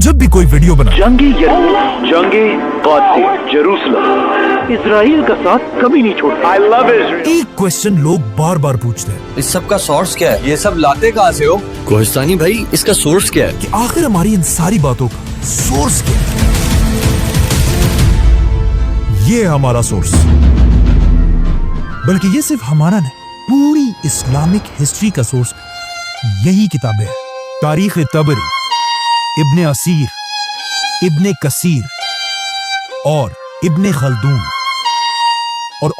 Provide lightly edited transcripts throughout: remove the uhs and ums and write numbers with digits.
जब भी कोई वीडियो बनाए, जंगे जेरूसलम, इजराइल का साथ कभी नहीं छोड़ते। I love Israel. एक क्वेश्चन लोग बार बार पूछते हैं इस सब का सोर्स क्या है? ये सब लाते कहाँ से हो? कोहिस्तानी भाई, इसका सोर्स क्या है? कि आखिर हमारी इन सारी बातों का सोर्स क्या है। ये है हमारा सोर्स, बल्कि ये सिर्फ हमारा नहीं, पूरी इस्लामिक हिस्ट्री का सोर्स यही किताबें हैं। तारीख तबरी, इब्ने असीर, इब्ने कसीर और इब्ने खल्दून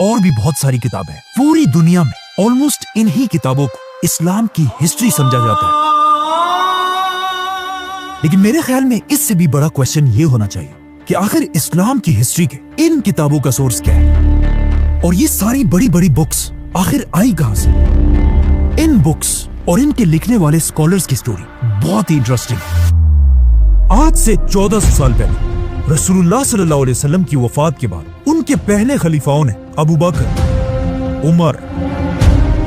और भी बहुत सारी किताबें हैं। पूरी दुनिया में ऑलमोस्ट इन्हीं किताबों को इस्लाम की हिस्ट्री समझा जाता है। लेकिन मेरे ख्याल में इससे भी बड़ा क्वेश्चन ये होना चाहिए कि आखिर इस्लाम की हिस्ट्री के इन किताबों का सोर्स क्या है, और ये सारी बड़ी बड़ी बुक्स आखिर आई कहां से। इन बुक्स और इनके लिखने वाले स्कॉलर्स की स्टोरी बहुत ही इंटरेस्टिंग है। आज से 1400 साल पहले रसूलुल्लाह सल्लल्लाहु अलैहि वसल्लम की वफात के बाद उनके पहले खलीफाओं ने अबू बकर, उमर,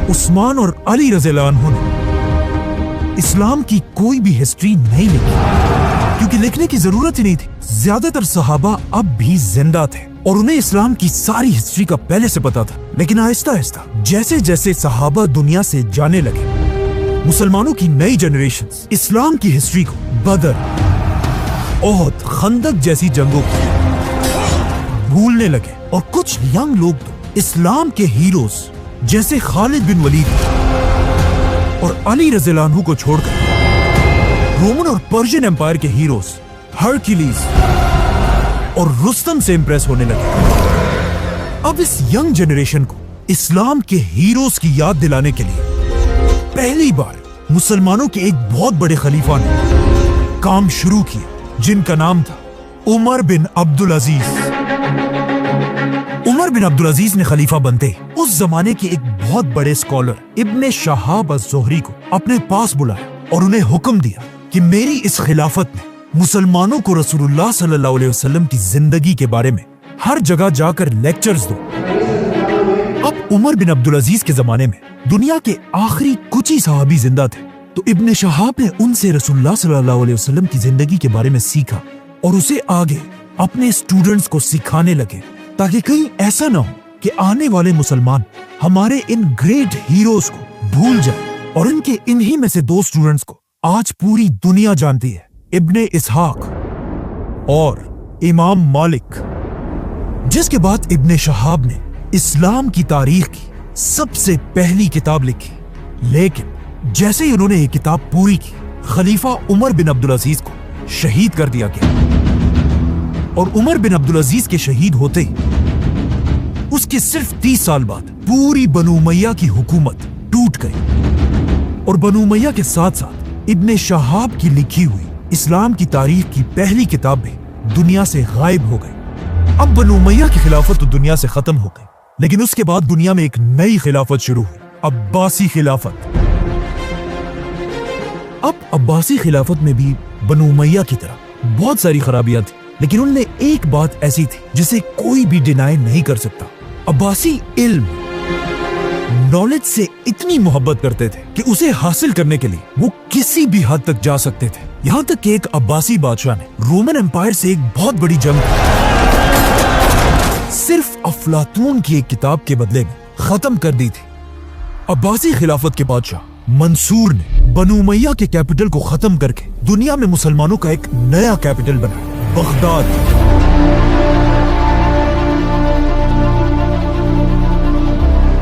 उस्मान और अली रज़ियल्लाहु अन्हु ने इस्लाम की कोई भी हिस्ट्री नहीं लिखी, क्योंकि लिखने की जरूरत ही नहीं थी। ज्यादातर सहाबा अब भी जिंदा थे और उन्हें इस्लाम की सारी हिस्ट्री का पहले से पता था। लेकिन आहिस्ता आहिस्ता जैसे जैसे सहाबा दुनिया से जाने लगे, मुसलमानों की नई जनरेशन इस्लाम की हिस्ट्री को बदर, ओहद, खंदक जैसी जंगों को भूलने लगे, और कुछ यंग लोग तो इस्लाम के हीरोज जैसे खालिद बिन वलीद और अली रज़ियल्लाहु अन्हु को छोड़कर रोमन और पर्शियन एम्पायर के हीरोज हरक्यूलिस और रुस्तम से इंप्रेस होने लगे। अब इस यंग जनरेशन को इस्लाम के हीरोज की याद दिलाने के लिए पहली बार मुसलमानों के एक बहुत बड़े खलीफा ने काम शुरू किया, जिनका नाम था उमर बिन अब्दुल अजीज। उमर बिन अब्दुल अजीज ने खलीफा बनते उस जमाने के एक बहुत बड़े स्कॉलर इब्ने शहाब अज़-ज़ुहरी को अपने पास बुलाया और उन्हें हुक्म दिया कि मेरी इस खिलाफत में मुसलमानों को रसूलुल्लाह सल्लल्लाहु अलैहि वसल्लम की जिंदगी के बारे में हर जगह जाकर लेक्चर्स दो। अब उमर बिन अब्दुल अजीज के जमाने में दुनिया के आखिरी कुछ ही सहाबी जिंदा थे, तो इब्ने शहाब ने उनसे रसूलुल्लाह सल्लल्लाहु अलैहि वसल्लम की जिंदगी के बारे में सीखा और उसे आगे अपने स्टूडेंट्स को सिखाने लगे, ताकि कहीं ऐसा ना हो कि आने वाले मुसलमान हमारे इन ग्रेट हीरोज को भूल जाए। और इनके इन्हीं में से दो स्टूडेंट्स को आज पूरी दुनिया जानती है, इब्ने इसहाक और इमाम मालिक। जिसके बाद इब्ने शहाब ने इस्लाम की तारीख की सबसे पहली किताब लिखी। लेकिन जैसे ही उन्होंने ये किताब पूरी की, खलीफा उमर बिन अब्दुल अजीज को शहीद कर दिया गया, और उमर बिन अब्दुल अजीज के शहीद होते ही उसके सिर्फ 30 साल बाद पूरी बनु उमैया की हुकूमत टूट गई, और बनु उमैया के साथ साथ इब्ने शहाब की लिखी हुई इस्लाम की तारीख की पहली किताब भी दुनिया से गायब हो गई। अब बनु उमैया की खिलाफत तो दुनिया से खत्म हो गई, लेकिन उसके बाद दुनिया में एक नई खिलाफत शुरू हुई, अब्बासी खिलाफत। अब अब्बासी खिलाफत में भी बनु उमैया की तरह बहुत सारी खराबियां थी, लेकिन उनमें एक बात ऐसी थी जिसे कोई भी डिनाई नहीं कर सकता। अब्बासी इल्म, नॉलेज से इतनी मोहब्बत करते थे कि उसे हासिल करने के लिए वो किसी भी हद तक जा सकते थे। यहाँ तक कि एक अब्बासी बादशाह ने रोमन एम्पायर से एक बहुत बड़ी जंग सिर्फ अफलातून की एक किताब के बदले में खत्म कर दी थी। अब्बासी खिलाफत के बादशाह मंसूर ने बनु उमैया के कैपिटल को खत्म करके दुनिया में मुसलमानों का एक नया कैपिटल बनाया, बगदाद।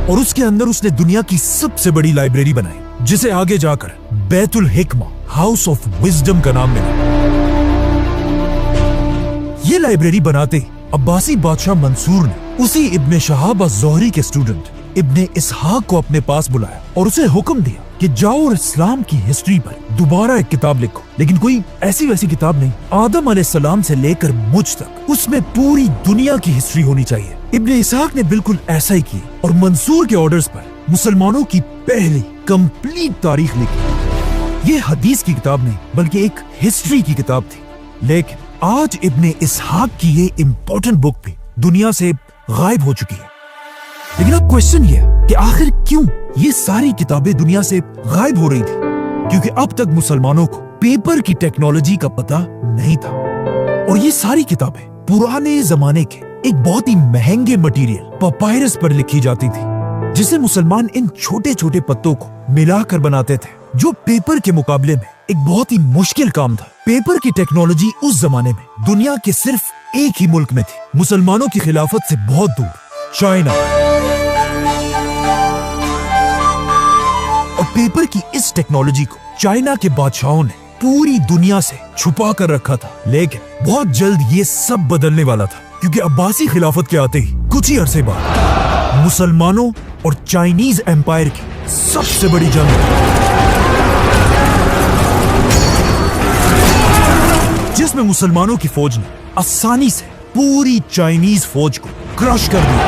और उसके अंदर उसने दुनिया की सबसे बड़ी लाइब्रेरी बनाई, जिसे आगे जाकर बैतुल हिकमा, हाउस ऑफ विजडम का नाम मिला। ये लाइब्रेरी बनाते अब्बासी बादशाह मंसूर ने उसी इब्ने शहाब अज़-ज़ुहरी के स्टूडेंट इब्ने इसहाक को अपने पास बुलाया और उसे हुक्म दिया कि जाओ और इस्लाम की हिस्ट्री पर दोबारा एक किताब लिखो, लेकिन कोई ऐसी वैसी किताब नहीं, आदम अलैहिस्सलाम से लेकर मुझ तक उसमें पूरी दुनिया की हिस्ट्री होनी चाहिए। इब्ने इसहाक ने बिल्कुल ऐसा ही किया और मंसूर के ऑर्डर्स पर मुसलमानों की पहली कंप्लीट तारीख लिखी। ये हदीस की किताब नहीं बल्कि एक हिस्ट्री की किताब थी। लेकिन आज इब्ने इसहाक की ये इम्पोर्टेंट बुक भी दुनिया से गायब हो चुकी है। लेकिन अब क्वेश्चन ये है कि आखिर क्यों ये सारी किताबें दुनिया से गायब हो रही थी? क्योंकि अब तक मुसलमानों को पेपर की टेक्नोलॉजी का पता नहीं था। और ये सारी किताबें पुराने जमाने के एक बहुत ही महंगे मटेरियल पपायरस पर लिखी जाती थी, जिसे मुसलमान इन छोटे छोटे पत्तों को मिलाकर बनाते थे, जो पेपर के मुकाबले में एक बहुत ही मुश्किल काम था। पेपर की टेक्नोलॉजी उस जमाने में दुनिया के सिर्फ एक ही मुल्क में थी, मुसलमानों की खिलाफत से बहुत दूर, चाइना। और पेपर की इस टेक्नोलॉजी को चाइना के बादशाहों ने पूरी दुनिया से छुपा कर रखा था, लेकिन बहुत जल्द ये सब बदलने वाला था, क्योंकि अब्बासी खिलाफत के आते ही कुछ ही अरसे बाद मुसलमानों और चाइनीज एम्पायर की सबसे बड़ी जंग, जिसमें मुसलमानों की फौज ने आसानी से पूरी चाइनीज फौज को क्रश कर दिया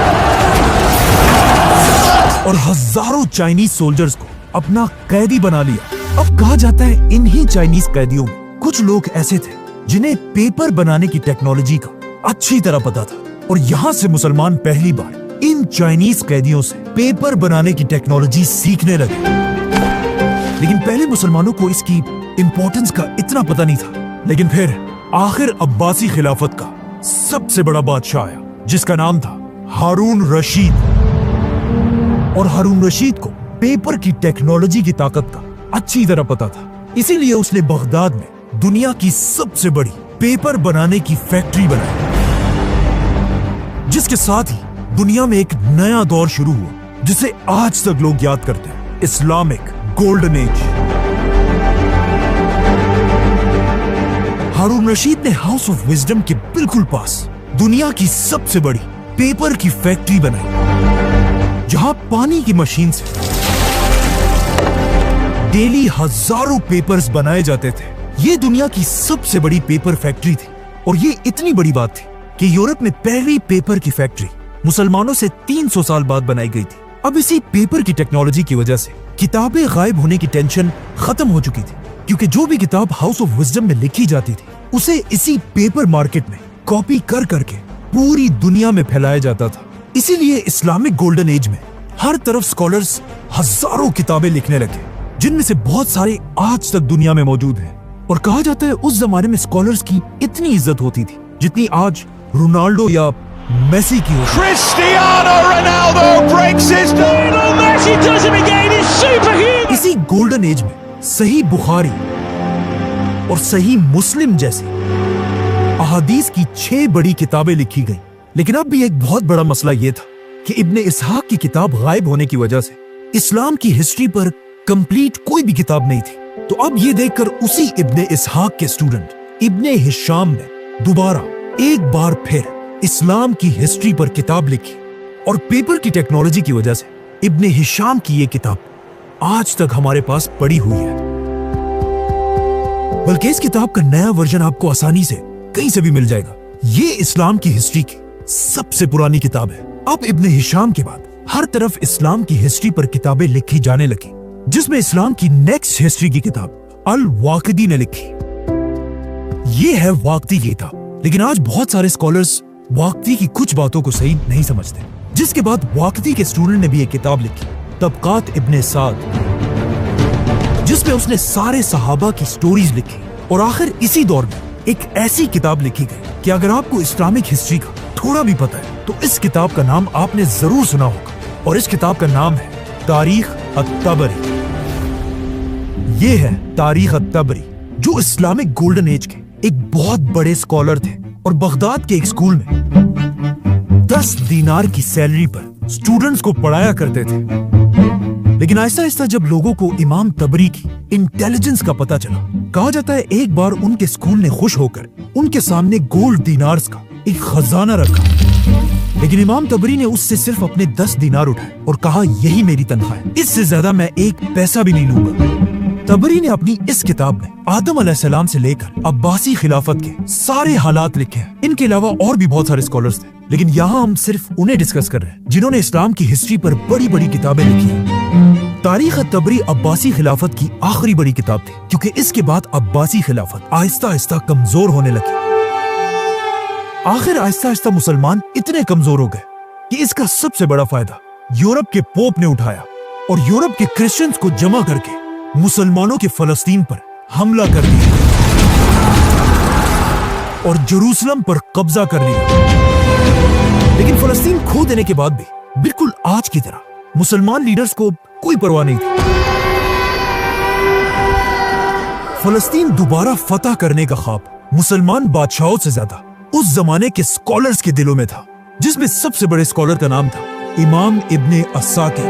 और हजारों चाइनीज सोल्जर्स को अपना कैदी बना लिया। अब कहा जाता है इन्हीं चाइनीज कैदियों में कुछ लोग ऐसे थे जिन्हें पेपर बनाने की टेक्नोलॉजी का अच्छी तरह पता था, और यहाँ से मुसलमान पहली बार इन चाइनीज कैदियों से पेपर बनाने की टेक्नोलॉजी सीखने लगे। लेकिन पहले मुसलमानों को इसकी इंपॉर्टेंस का इतना पता नहीं था। लेकिन फिर आखिर अब्बासी खिलाफत का सबसे बड़ा बादशाह आया, जिसका नाम था हारून रशीद। और हारून रशीद को पेपर की टेक्नोलॉजी की ताकत का अच्छी तरह पता था, इसीलिए उसने बगदाद में दुनिया की सबसे बड़ी पेपर बनाने की फैक्ट्री बनाई, जिसके साथ ही दुनिया में एक नया दौर शुरू हुआ, जिसे आज तक लोग याद करते हैं, इस्लामिक गोल्डन एज। हारून रशीद ने हाउस ऑफ विजडम के बिल्कुल पास दुनिया की सबसे बड़ी पेपर की फैक्ट्री बनाई, जहां पानी की मशीन से डेली हजारों पेपर्स बनाए जाते थे। ये दुनिया की सबसे बड़ी पेपर फैक्ट्री थी, और ये इतनी बड़ी बात थी कि यूरोप में पहली पेपर की फैक्ट्री मुसलमानों से 300 साल बाद बनाई गई थी। अब इसी पेपर की टेक्नोलॉजी की वजह से किताबें गायब होने की टेंशन खत्म हो चुकी थी, क्योंकि जो भी किताब हाउस ऑफ विजडम में लिखी जाती थी उसे इसी पेपर मार्केट में कॉपी कर करके पूरी दुनिया में फैलाया जाता था। इसीलिए इस्लामिक गोल्डन एज में हर तरफ स्कॉलर्स हजारों किताबें लिखने लगे, जिनमें से बहुत सारे आज तक दुनिया में मौजूद हैं। और कहा जाता है उस जमाने में स्कॉलर्स की इतनी इज्जत होती थी जितनी आज रोनाल्डो या मेसी की होती। Cristiano Ronaldo breaks his Lionel Messi does it again. He's superhuman. इसी गोल्डन एज में सही बुखारी और सही मुस्लिम जैसी अहादीस की 6 बड़ी किताबें लिखी गई। लेकिन अब भी एक बहुत बड़ा मसला यह था कि इब्ने इसहाक की किताब गायब होने की वजह से इस्लाम की हिस्ट्री पर कंप्लीट कोई भी किताब नहीं थी। तो अब ये देखकर उसी इब्ने इसहाक के स्टूडेंट इब्ने हिशाम ने दोबारा एक बार फिर इस्लाम की हिस्ट्री पर किताब लिखी, और पेपर की टेक्नोलॉजी की वजह से इब्ने हिशाम की ये किताब आज तक हमारे पास पड़ी हुई है। बल्कि इस किताब का नया वर्जन आपको आसानी से कहीं से भी मिल जाएगा। ये इस्लाम की हिस्ट्री की सबसे पुरानी किताब है। अब इब्ने हिशाम के बाद हर तरफ इस्लाम की हिस्ट्री पर किताबें लिखी जाने लगी, जिसमें इस्लाम की नेक्स्ट हिस्ट्री की किताब अल वाक़िदी ने लिखी। ये है वाक़िदी की किताब, लेकिन आज बहुत सारे स्कॉलर्स वाक़िदी की कुछ बातों को सही नहीं समझते। जिसके बाद वाक़िदी के स्टूडेंट ने भी एक किताब लिखी, तबक़ात इब्ने साद, जिसमें उसने सारे सहाबा की स्टोरीज लिखी। और आखिर इसी दौर में एक ऐसी किताब लिखी गई कि अगर आपको इस्लामिक हिस्ट्री का थोड़ा भी पता है तो इस किताब का नाम आपने जरूर सुना होगा, और इस किताब का नाम है तारीख अत-तबरी। ये है तारीख अत-तबरी, जो इस्लामिक गोल्डन एज के एक बहुत बड़े स्कॉलर थे, और बगदाद के एक स्कूल में 10 दीनार की सैलरी पर स्टूडेंट्स को पढ़ाया करते थे। लेकिन आहिस्ता आहिस्ता जब लोगों को इमाम तबरी की इंटेलिजेंस का पता चला, कहा जाता है एक बार उनके स्कूल ने खुश होकर उनके सामने गोल्ड दीनार्स का एक खजाना रखा। लेकिन इमाम तबरी ने उससे सिर्फ अपने 10 दीनार उठाए और कहा, यही मेरी तनख्वाह है, इससे ज्यादा मैं एक पैसा भी नहीं लूंगा। तबरी ने अपनी इस किताब में आदम अलैहिस्सलाम से लेकर अब्बासी खिलाफत के सारे हालात लिखे हैं। इनके अलावा और भी बहुत सारे स्कॉलर्स थे, लेकिन यहाँ हम सिर्फ उन्हें डिस्कस कर रहे हैं जिन्होंने इस्लाम की हिस्ट्री पर बड़ी बड़ी किताबें लिखी हैं। तारीख अत-तबरी अब्बासी खिलाफत की आखिरी बड़ी किताब थी, क्योंकि इसके बाद अब्बासी खिलाफत आहिस्ता आहिस्ता कमजोर होने लगी। आखिर आहिस्ता आहिस्ता मुसलमान इतने कमजोर हो गए कि इसका सबसे बड़ा फायदा यूरोप के पोप ने उठाया, और यूरोप के क्रिश्चियंस को जमा करके मुसलमानों के फलस्तीन पर हमला कर दिया और जेरूसलम पर कब्जा कर लिया। लेकिन फलस्तीन खो देने के बाद भी बिल्कुल आज की तरह मुसलमान लीडर्स को कोई परवाह नहीं थी। फलस्तीन दोबारा फतह करने का ख्वाब मुसलमान बादशाहों से ज्यादा उस जमाने के स्कॉलर्स के दिलों में था, जिसमें सबसे बड़े स्कॉलर का नाम था इमाम इब्ने अस्साकिर,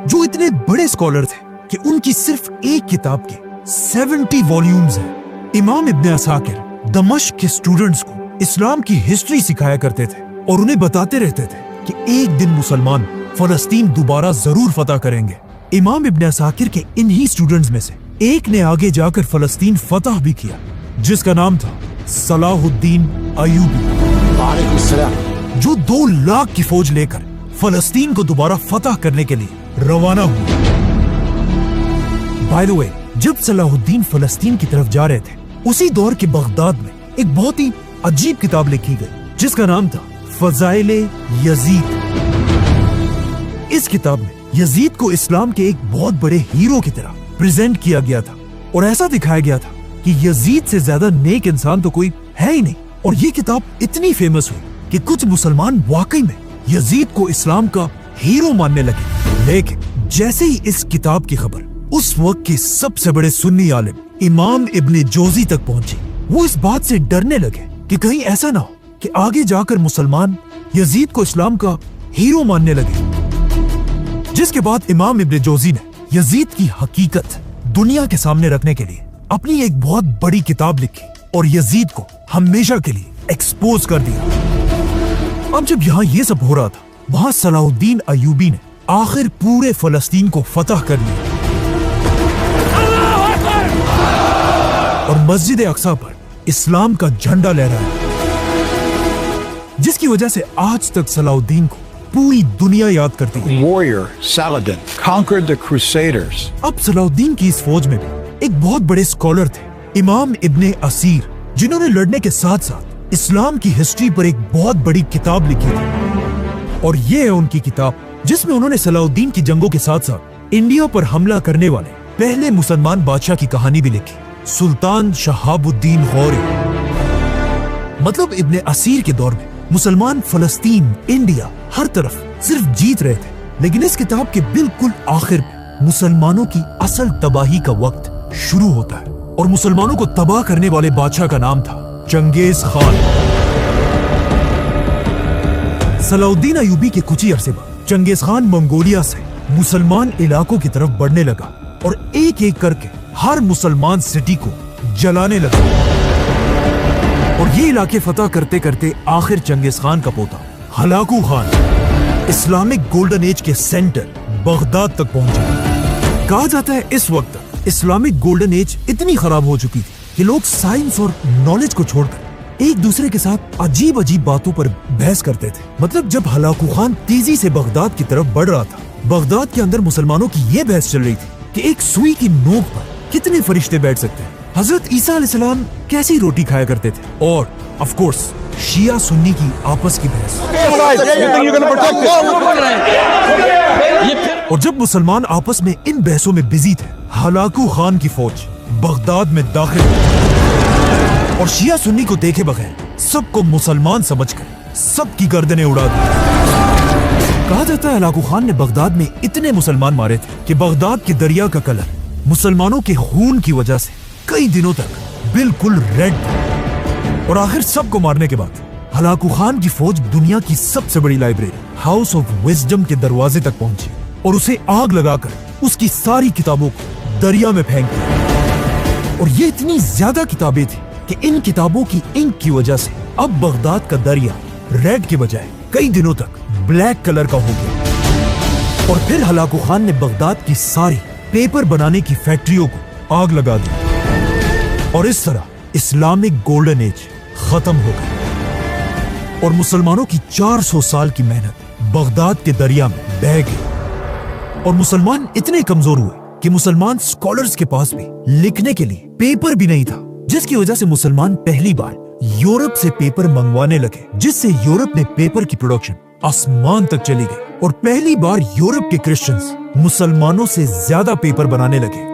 जो इतने बड़े स्कॉलर थे कि उनकी सिर्फ एक किताब के 70 वॉल्यूम्स हैं। इमाम इब्ने अस्साकिर दमिश्क के स्टूडेंट्स को इस्लाम की हिस्ट्री सिखाया करते थे और उन्हें बताते रहते थे कि एक दिन मुसलमान फलस्तीन दोबारा जरूर फतह करेंगे। इमाम इब्ने अस्साकिर के इन्हीं स्टूडेंट्स में से एक ने आगे जाकर फलस्तीन फतह भी किया, जिसका नाम था सलाहुद्दीन अयूबी, जो 2 लाख की फौज लेकर फलस्तीन को दोबारा फतह करने के लिए रवाना हुआ। बाय द वे, जब सलाहुद्दीन फलस्तीन की तरफ जा रहे थे, उसी दौर के बगदाद में एक बहुत ही अजीब किताब लिखी गई, जिसका नाम था फजाइले यजीद। इस किताब में यजीद को इस्लाम के एक बहुत बड़े हीरो की तरह प्रेजेंट किया गया था और ऐसा दिखाया गया था कि यजीद से ज्यादा नेक इंसान तो कोई है ही नहीं। और ये किताब इतनी फेमस हुई कि कुछ मुसलमान वाकई में यजीद को इस्लाम का हीरो मानने लगे। लेकिन जैसे ही इस किताब की खबर उस वक्त के सबसे बड़े सुन्नी आलिम इमाम इब्ने जोजी तक पहुंची, वो इस बात से डरने लगे कि कहीं ऐसा ना हो कि आगे जाकर मुसलमान यजीद को इस्लाम का हीरो मानने लगे। जिसके बाद इमाम इब्ने जोजी ने यजीद की हकीकत दुनिया के सामने रखने के लिए अपनी एक बहुत बड़ी किताब लिखी और यजीद को हमेशा के लिए एक्सपोज कर दिया। अब जब यहाँ ये सब हो रहा था, वहां सलाहुद्दीन अयूबी ने आखिर पूरे फलस्तीन को फतह कर लिया और मस्जिद अक्सा पर इस्लाम का झंडा लहराया, जिसकी वजह से आज तक सलाहुद्दीन को पूरी दुनिया याद करती है। Warrior Saladin conquered the Crusaders. अब सलाहुद्दीन की इस फौज में भी एक बहुत बड़े स्कॉलर थे, इमाम इब्ने असीर, जिन्होंने लड़ने के साथ साथ इस्लाम की हिस्ट्री पर एक बहुत बड़ी किताब लिखी थी। और ये है उनकी किताब, जिसमें उन्होंने सलाहुद्दीन की जंगों के साथ साथ इंडिया पर हमला करने वाले पहले मुसलमान बादशाह की कहानी भी लिखी, सुल्तान शहाबुद्दीन गौरी। मतलब इब्ने असीर के दौर में मुसलमान फलस्तीन, इंडिया, हर तरफ सिर्फ जीत रहे थे। लेकिन इस किताब के बिल्कुल आखिर में मुसलमानों की असल तबाही का वक्त शुरू होता है और मुसलमानों को तबाह करने वाले बादशाह का नाम था चंगेज खान। सलाहुद्दीन अयूबी के कुछ ही अरसे बाद चंगेज खान मंगोलिया से मुसलमान इलाकों की तरफ बढ़ने लगा और एक एक करके हर मुसलमान सिटी को जलाने लगा। और ये इलाके फतह करते करते आखिर चंगेज खान का पोता Hulagu Khan Islamic golden age के सेंटर बगदाद तक पहुंचा। कहा जाता है इस वक्त तक इस्लामिक गोल्डन एज इतनी खराब हो चुकी थी कि लोग साइंस और नॉलेज को छोड़कर एक दूसरे के साथ अजीब अजीब बातों पर बहस करते थे। मतलब जब हलाकू खान तेजी से बगदाद की तरफ बढ़ रहा था, बगदाद के अंदर मुसलमानों की ये बहस चल रही थी कि एक सुई की नोक पर कितने फरिश्ते बैठ सकते हैं। हजरत ईसा अलैहिस्सलाम कैसी रोटी खाया करते थे, और ऑफ कोर्स शिया सुन्नी की आपस की बहस। और जब मुसलमान आपस में इन बहसों में बिजी थे, हलाकू खान की फौज बगदाद में दाखिल हुई और शिया सुन्नी को देखे बगैर सबको मुसलमान समझकर सबकी गर्दनें उड़ा दी। कहा जाता है हलाकू खान ने बगदाद में इतने मुसलमान मारे थे कि बगदाद के दरिया का कलर मुसलमानों के खून की वजह से कई दिनों तक बिल्कुल रेड था। और आखिर सबको मारने के बाद हलाकू खान की फौज दुनिया की सबसे बड़ी लाइब्रेरी हाउस ऑफ विजडम के दरवाजे तक पहुंची और उसे आग लगाकर उसकी सारी किताबों को दरिया में फेंक दिया। और ये इतनी ज्यादा किताबें थी कि इन किताबों की इंक की वजह से अब बगदाद का दरिया रेड के बजाय कई दिनों तक ब्लैक कलर का हो गया। और फिर हलाकू खान ने बगदाद की सारी पेपर बनाने की फैक्ट्रियों को आग लगा दी और इस तरह इस्लामिक गोल्डन एज खत्म हो गई और मुसलमानों की 400 साल की मेहनत बगदाद के दरिया में बह गई। और मुसलमान इतने कमजोर हुए कि मुसलमान स्कॉलर्स के पास भी लिखने के लिए पेपर भी नहीं था, जिसकी वजह से मुसलमान पहली बार यूरोप से पेपर मंगवाने लगे, जिससे यूरोप में पेपर की प्रोडक्शन आसमान तक चली गई और पहली बार यूरोप के क्रिश्चियंस मुसलमानों से ज्यादा पेपर बनाने लगे।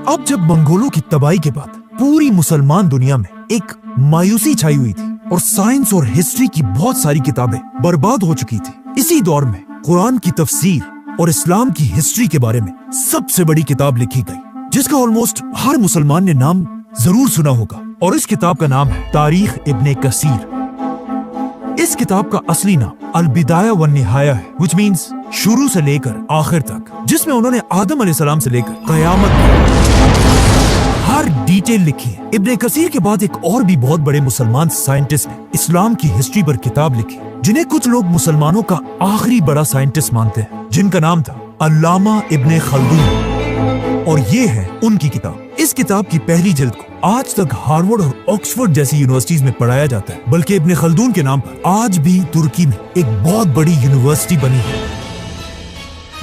अब जब मंगोलों की तबाही के बाद पूरी मुसलमान दुनिया में एक मायूसी छाई हुई थी और साइंस और हिस्ट्री की बहुत सारी किताबें बर्बाद हो चुकी थी, इसी दौर में कुरान की तफसीर और इस्लाम की हिस्ट्री के बारे में सबसे बड़ी किताब लिखी गई, जिसका ऑलमोस्ट हर मुसलमान ने नाम जरूर सुना होगा, और इस किताब का नाम है तारीख इब्ने कसीर। इस किताब का असली नाम अल-बिदाया व निहाया है, which means शुरू से लेकर आखिर तक, जिसमें उन्होंने आदम अलैहिस्सलाम से लेकर कयामत तक हर डिटेल लिखी है। इब्ने कसीर के बाद एक और भी बहुत बड़े मुसलमान साइंटिस्ट ने इस्लाम की हिस्ट्री पर किताब लिखी, जिन्हें कुछ लोग मुसलमानों का आखिरी बड़ा साइंटिस्ट मानते हैं, जिनका नाम था अल्लामा इब्ने खल्दून, और ये है उनकी किताब। इस किताब की पहली जिल्द को आज तक हार्वर्ड और ऑक्सफोर्ड जैसी यूनिवर्सिटीज में पढ़ाया जाता है, बल्कि इब्ने खल्दून के नाम पर आज भी तुर्की में एक बहुत बड़ी यूनिवर्सिटी बनी है।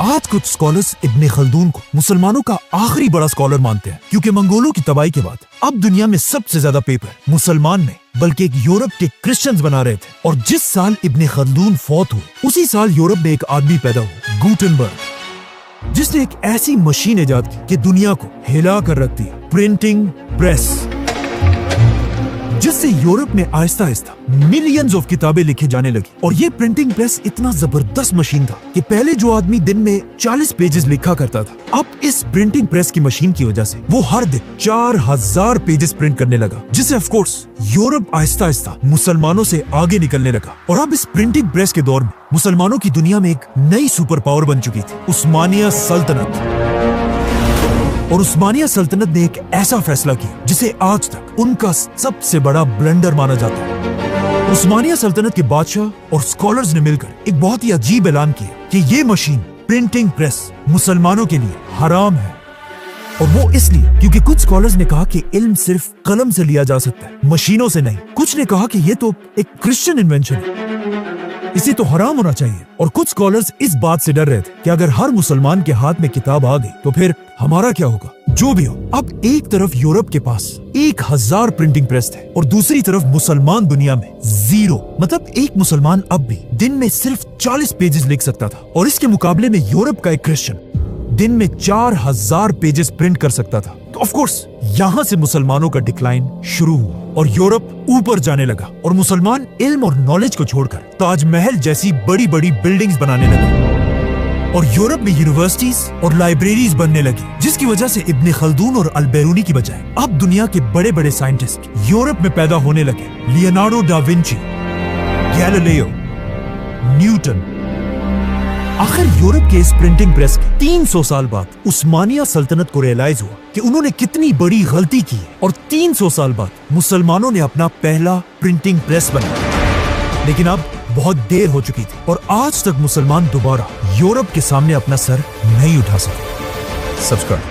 आज कुछ स्कॉलर्स इब्ने खल्दून को मुसलमानों का आखिरी बड़ा स्कॉलर मानते हैं, क्योंकि मंगोलों की तबाही के बाद अब दुनिया में सबसे ज्यादा पेपर मुसलमान नहीं बल्कि एक यूरोप के क्रिश्चियंस बना रहे थे। और जिस साल इब्ने खल्दून फौत हुए, उसी साल यूरोप में एक आदमी पैदा हुआ, गुटेनबर्ग, जिसने एक ऐसी मशीन इजाद की कि दुनिया को हिला कर रख दिया, प्रिंटिंग प्रेस, जिससे यूरोप में आहिस्ता आहिस्ता मिलियंस ऑफ किताबें लिखे जाने लगी। और ये प्रिंटिंग प्रेस इतना जबरदस्त मशीन था कि पहले जो आदमी दिन में 40 पेजेस लिखा करता था, अब इस प्रिंटिंग प्रेस की मशीन की वजह से वो हर दिन 4000 पेजेस प्रिंट करने लगा, जिससे of course Europe Aahista Aahista मुसलमानों से आगे निकलने लगा। और अब इस प्रिंटिंग प्रेस के दौर में मुसलमानों की दुनिया में एक नई सुपर पावर बन चुकी थी, उस्मानिया सल्तनत। और उस्मानिया सल्तनत ने एक ऐसा फैसला किया जिसे आज तक उनका सबसे बड़ा ब्लंडर माना जाता है। उस्मानिया सल्तनत के बादशाह और स्कॉलर्स ने मिलकर एक बहुत ही अजीब ऐलान किया कि ये मशीन प्रिंटिंग प्रेस मुसलमानों के लिए हराम है। और वो इसलिए क्योंकि कुछ स्कॉलर्स ने कहा कि इल्म सिर्फ कलम से लिया जा सकता है, मशीनों से नहीं। कुछ ने कहा कि ये तो एक क्रिश्चियन इन्वेंशन है, इसे तो हराम होना चाहिए। और कुछ स्कॉलर्स इस बात से डर रहे थे कि अगर हर मुसलमान के हाथ में किताब आ गई तो फिर हमारा क्या होगा। जो भी हो, अब एक तरफ यूरोप के पास 1000 प्रिंटिंग प्रेस थे और दूसरी तरफ मुसलमान दुनिया में 0, मतलब एक मुसलमान अब भी दिन में सिर्फ 40 पेजेस लिख सकता था। और इसके मुकाबले में यूरोप का एक क्रिश्चियन दिन में 4000 पेजेस प्रिंट कर सकता था। तो ऑफ कोर्स यहाँ से मुसलमानों का डिक्लाइन शुरू हुआ और यूरोप ऊपर जाने लगा और मुसलमान इल्म और नॉलेज को छोड़कर ताजमहल जैसी बड़ी बड़ी बिल्डिंग्स बनाने लगे और यूरोप में यूनिवर्सिटीज और लाइब्रेरीज बनने लगी, जिसकी वजह से इब्ने खल्दून और अल-बैरूनी की बजाय अब दुनिया के बड़े बड़े साइंटिस्ट यूरोप में पैदा होने लगे। Leonardo da Vinci, Galileo, Newton. आखिर यूरोप के इस प्रिंटिंग प्रेस के 300 साल बाद उस्मानिया सल्तनत को रियलाइज हुआ कि उन्होंने कितनी बड़ी गलती की है और 300 साल बाद मुसलमानों ने अपना पहला प्रिंटिंग प्रेस बनाया। लेकिन अब बहुत देर हो चुकी थी और आज तक मुसलमान दोबारा यूरोप के सामने अपना सर नहीं उठा सके। सब्सक्राइब।